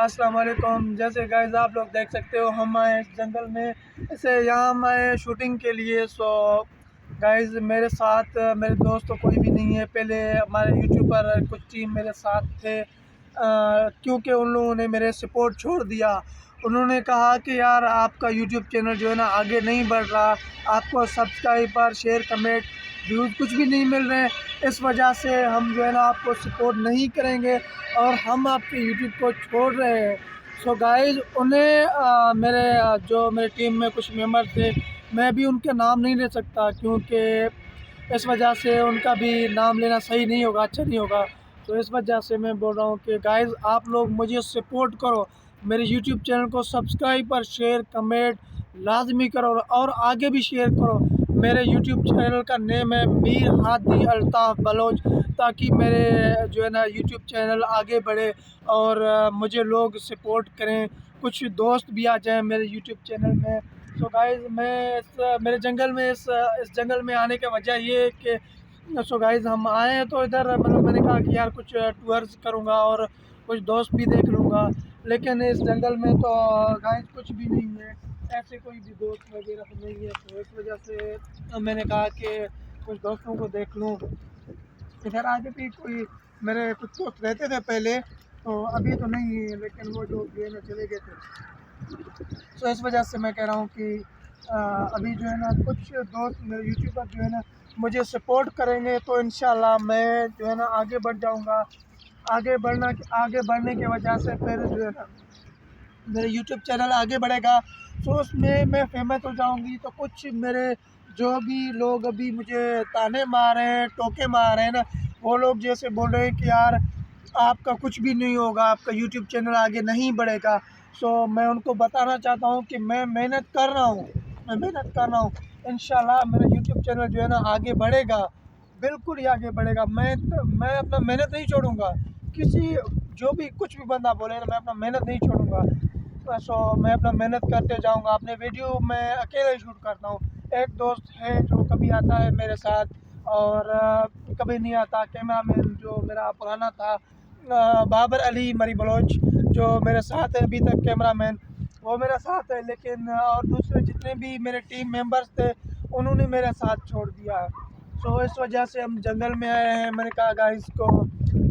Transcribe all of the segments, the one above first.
अस्सलाम वालेकुम। जैसे गाइस आप लोग देख सकते हो हम आए इस जंगल में, इसे यहाँ हम आए शूटिंग के लिए। सो गाइस मेरे साथ मेरे दोस्त तो कोई भी नहीं है। पहले हमारे यूट्यूब पर कुछ टीम मेरे साथ थे, क्योंकि उन लोगों ने मेरे सपोर्ट छोड़ दिया। उन्होंने कहा कि यार आपका यूट्यूब चैनल जो है ना आगे नहीं बढ़ रहा, आपको सब्सक्राइबर शेयर कमेंट व्यूज़ कुछ भी नहीं मिल रहे हैं, इस वजह से हम जो है ना आपको सपोर्ट नहीं करेंगे और हम आपके यूट्यूब को छोड़ रहे हैं। सो गाइस उन्हें जो मेरे टीम में कुछ मेंबर थे, मैं भी उनके नाम नहीं ले सकता क्योंकि इस वजह से उनका भी नाम लेना सही नहीं होगा, अच्छा नहीं होगा। तो इस वजह से मैं बोल रहा हूँ कि गाइस आप लोग मुझे सपोर्ट करो, मेरे यूट्यूब चैनल को सब्सक्राइब और शेयर कमेंट लाजमी करो और आगे भी शेयर करो। मेरे यूट्यूब चैनल का नेम है मीर हादी अल्ताफ़ बलोच, ताकि मेरे जो है ना यूट्यूब चैनल आगे बढ़े और मुझे लोग सपोर्ट करें, कुछ दोस्त भी आ जाएं मेरे यूट्यूब चैनल में। सो गाइस मैं मेरे जंगल में इस जंगल में आने की वजह ये है कि सो गाइस हम आए हैं तो इधर मतलब मैंने कहा कि यार कुछ टूर्स करूँगा और कुछ दोस्त भी देख लूँगा, लेकिन इस जंगल में तो गाइस कुछ भी नहीं है, ऐसे कोई भी दोस्त वगैरह तो नहीं है। तो इस वजह से मैंने कहा कि कुछ दोस्तों को देख लूँ। इधर आगे भी कोई मेरे कुछ दोस्त रहते थे पहले, तो अभी तो नहीं है, लेकिन वो जो जो है ना चले गए थे। तो इस वजह से मैं कह रहा हूँ कि अभी जो है ना कुछ दोस्त मेरे यूट्यूब पर जो है ना मुझे सपोर्ट करेंगे तो इंशाल्लाह मैं जो है ना आगे बढ़ जाऊँगा। आगे बढ़ने की वजह से फिर जो है ना मेरे यूट्यूब चैनल आगे बढ़ेगा, तो उसमें मैं फेमस हो जाऊंगी। तो कुछ मेरे जो भी लोग अभी मुझे ताने मार रहे हैं, टोके मार रहे हैं ना, वो लोग जैसे बोल रहे हैं कि यार आपका कुछ भी नहीं होगा, आपका यूट्यूब चैनल आगे नहीं बढ़ेगा। सो मैं उनको बताना चाहता हूँ कि मैं मेहनत कर रहा हूँ, इंशाल्लाह मेरा यूट्यूब चैनल जो है ना आगे बढ़ेगा, बिल्कुल ही आगे बढ़ेगा। मैं अपना मेहनत नहीं छोड़ूंगा, किसी जो भी कुछ भी बंदा बोले ना, मैं अपना मेहनत नहीं छोड़ूंगा। सो मैं अपना मेहनत करते जाऊंगा। अपने वीडियो मैं अकेले शूट करता हूँ, एक दोस्त है जो कभी आता है मेरे साथ और कभी नहीं आता। कैमरा मैन जो मेरा पुराना था बाबर अली मरी बलोच, जो मेरे साथ है अभी तक कैमरा मैन, वो मेरे साथ है। लेकिन और दूसरे जितने भी मेरे टीम मेंबर्स थे उन्होंने मेरा साथ छोड़ दिया। सो इस वजह से हम जंगल में आए हैं। मैंने कहा गाइस को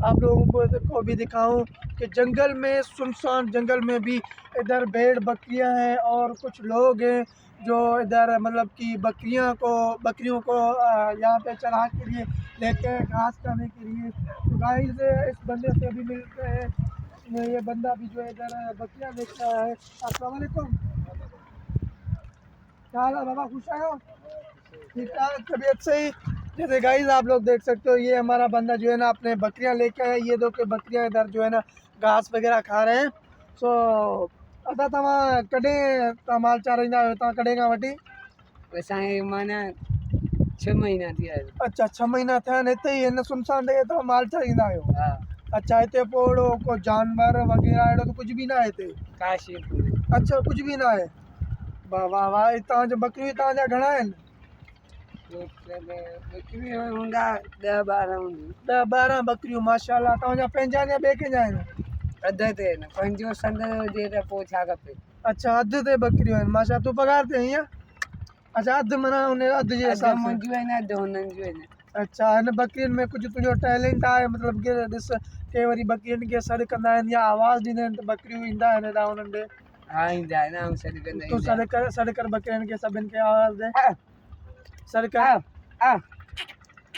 आप लोगों को भी दिखाऊं कि जंगल में, सुनसान जंगल में भी इधर भेड़ बकरियां हैं और कुछ लोग हैं जो इधर मतलब कि बकरियों को यहाँ पे चरा के लिए लेके हैं, घास खाने के लिए। तो गाइस इस बंदे से भी मिलते हैं, ये बंदा भी जो है इधर बकरियां लेके आया है। अस्सलाम वालेकुम, क्या हाल है बाबा, खुश आए हो? ठीक ठाक, तबीयत सही। जैसे गाइस आप लोग देख सकते हो ये हमारा बंदा जो है ना अपने बकरियां लेके आया। ये दो के बकरियां इधर जो है ना घास वगैरह खा रहे हैं। सो अदा तमा कॾहिं तव्हां माल चाराईंदा आहियो, तव्हां कॾहिं खां वठी? असांखे माना 6 महीना थी आहियो। अच्छा 6 महीना थिया आहिनि हिते ई हिन सुनसान जॻह तव्हां माल चारींदा आहियो? हा, अच्छा, हिते पोइ अहिड़ो को जानवर वग़ैरह अहिड़ो त कुझु बि न आहे हिते? काशी अच्छा, कुझु बि न आहे। वाह वाह वाह, तव्हांजो बकरियूं तव्हांजा घणा आहिनि? बकरी हूंदा 10-12 हूंदियूं। 10-12 बकरियूं, माशाल्लाह। तव्हांजा पंहिंजा आहिनि या ॿिए कंहिंजा आहिनि? अधु ते न, पंहिंजो संद हुजे त पोइ छा खपे। अच्छा, अधु ते बकरियूं आहिनि, माशा। तूं पघार ते हीअं? अच्छा, अधु माना उन अधु जे अधु हिसाब सां। मुंहिंजियूं आहिनि, अधु हुननि जूं आहिनि। अच्छा, हिन बकरियुनि में कुझु तुंहिंजो टैलेंट आहे, मतिलबु कि ॾिस के वरी बकरियुनि खे सॾु कंदा आहिनि या आवाज़ ॾींदा आहिनि त बकरियूं ईंदा आहिनि हेॾा उन्हनि ॾे? हा, ईंदा आहिनि, ऐं सॾु कंदा तूं ईंदा सॾु कर बकरियुनि खे, सभिनि खे आवाज़ दे, सॾु कर। आहिनि।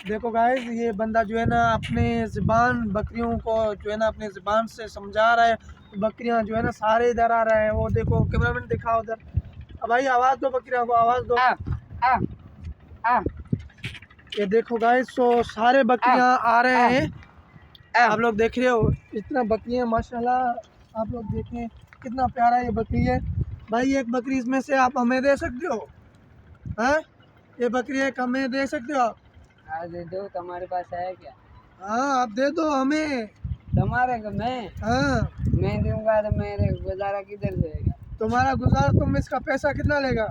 देखो गाइस ये बंदा जो है ना अपने ज़ुबान बकरियों को जो है ना अपने ज़ुबान से समझा रहा है। बकरियां जो है ना सारे इधर आ रहे हैं, वो देखो कैमरामैन दिखाओ उधर। अब भाई आवाज़ दो, बकरियों को आवाज़ दो। ये देखो गाइस, सो सारे बकरियां आ रहे हैं, आप लोग देख रहे हो इतना बकरियां माशाल्लाह। आप लोग देखें कितना प्यारा ये बकरी है। भाई एक बकरी इसमें से आप हमें दे सकते हो? हैं, ये बकरी एक हमें दे सकते हो आप? हाँ, दे दो, तुम्हारे पास है क्या? हाँ आप दे दो हमें। तुम्हारे को मैं दूंगा तो मेरे गुजारा किधर से होगा? तुम्हारा गुजारा, तुम इसका पैसा कितना लेगा?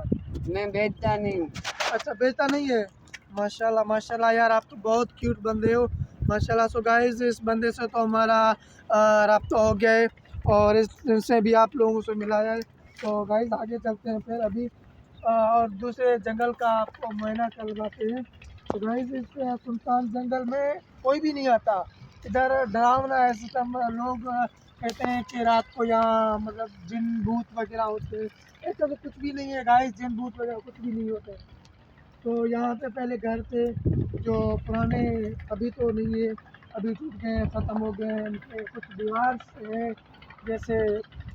मैं बेचता नहीं हूँ। अच्छा, बेचता नहीं है। माशाल्लाह माशाल्लाह यार, आप तो बहुत क्यूट बंदे हो माशाल्लाह। सो गाइस इस बंदे से तो हमारा रब्ता हो गया है और इससे भी आप लोगों से मिलाया है। तो गाइस आगे चलते हैं फिर अभी और दूसरे जंगल का आपको मुआयना करवाते हैं। तो गाइस इस सुनसान जंगल में कोई भी नहीं आता। इधर डरावना है सिस्टम। लोग कहते हैं कि रात को यहाँ मतलब जिन भूत वगैरह होते हैं। ऐसा तो कुछ भी नहीं है गाइस, जिन भूत वगैरह कुछ भी नहीं होते। तो यहाँ पे पहले घर थे जो पुराने, अभी तो नहीं है, अभी टूट गए, ख़त्म हो गए हैं। इनके कुछ दीवार है जैसे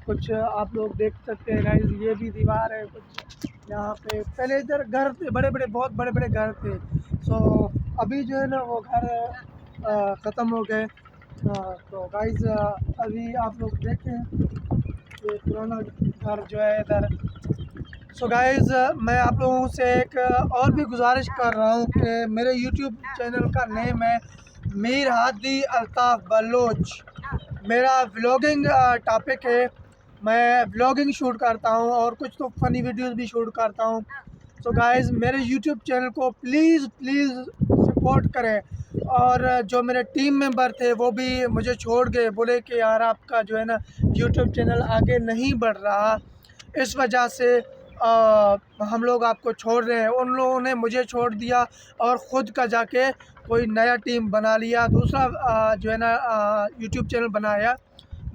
कुछ आप लोग देख सकते हैं गाइस, ये भी दीवार है कुछ यहाँ पे। पहले इधर घर थे बड़े बड़े, बहुत बड़े बड़े घर थे। सो अभी जो है ना वो घर ख़त्म हो गए। तो गाइस अभी आप लोग देखें ये पुराना घर जो है इधर। सो गाइज़ मैं आप लोगों से एक और भी गुजारिश कर रहा हूँ कि मेरे यूट्यूब चैनल का नेम है मीर हादी अल्ताफ़ बलोच। मेरा व्लॉगिंग टॉपिक है। मैं व्लॉगिंग शूट करता हूँ और कुछ तो फ़नी वीडियोस भी शूट करता हूँ। सो गाइज़ मेरे यूट्यूब चैनल को प्लीज़ प्लीज़ सपोर्ट करें। और जो मेरे टीम मेंबर थे वो भी मुझे छोड़ गए, बोले कि यार आपका जो है ना यूट्यूब चैनल आगे नहीं बढ़ रहा, इस वजह से हम लोग आपको छोड़ रहे हैं। उन लोगों ने मुझे छोड़ दिया और ख़ुद का जाके कोई नया टीम बना लिया, दूसरा जो है ना यूट्यूब चैनल बनाया,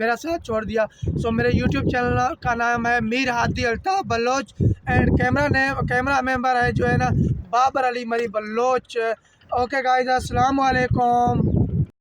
मेरा साथ छोड़ दिया। सो मेरे यूट्यूब चैनल का नाम है Mir Hadi Altaf Baloch and camera member है जो है ना बाबर अली मरी बलोच। ओके गाइस, अस्सलाम वालेकुम।